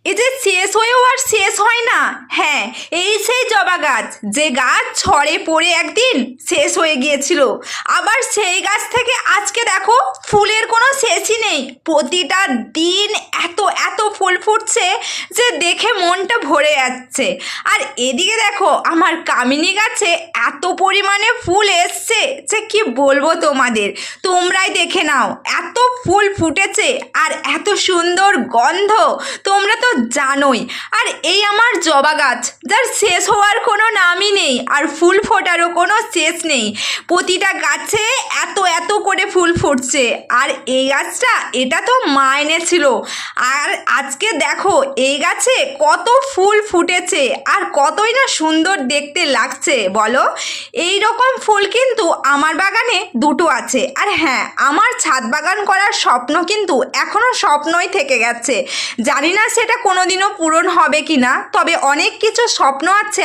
এই যে শেষ হয়েও আর শেষ হয় না। হ্যাঁ, এই সেই জবা গাছ, যে গাছ ঝড়ে পড়ে একদিন শেষ হয়ে গিয়েছিল। আবার সেই গাছ থেকে আজকে দেখো ফুলের কোনো শেষই নেই। প্রতিটা দিন এত এত ফুল ফুটছে যে দেখে মনটা ভরে যাচ্ছে। আর এদিকে দেখো আমার কামিনী গাছে এত পরিমাণে ফুল এসছে যে কি বলবো তোমাদের, তোমরাই দেখে নাও। এত ফুল ফুটেছে আর এত সুন্দর গন্ধ, তোমরা তো জানোই। আর এই আমার জবা গাছ, যার শেষ হওয়ার কোনো নামই নেই আর ফুল ফোটারও কোনো শেষ নেই। প্রতিটা গাছে এত এত করে ফুল ফুটছে। আর এই গাছটা, এটা তো মা এনেছিল। আর আজকে দেখো এই গাছে কত ফুল ফুটেছে আর কতই না সুন্দর দেখতে লাগছে বলো। এই রকম ফুল কিন্তু আমার বাগানে দুটো আছে। আর হ্যাঁ, আমার ছাদ বাগান করার স্বপ্ন কিন্তু এখনো স্বপ্নই থেকে গেছে। জানি না সেটা কোনোদিনও পূরণ হবে কি না, তবে অনেক কিছু স্বপ্ন আছে।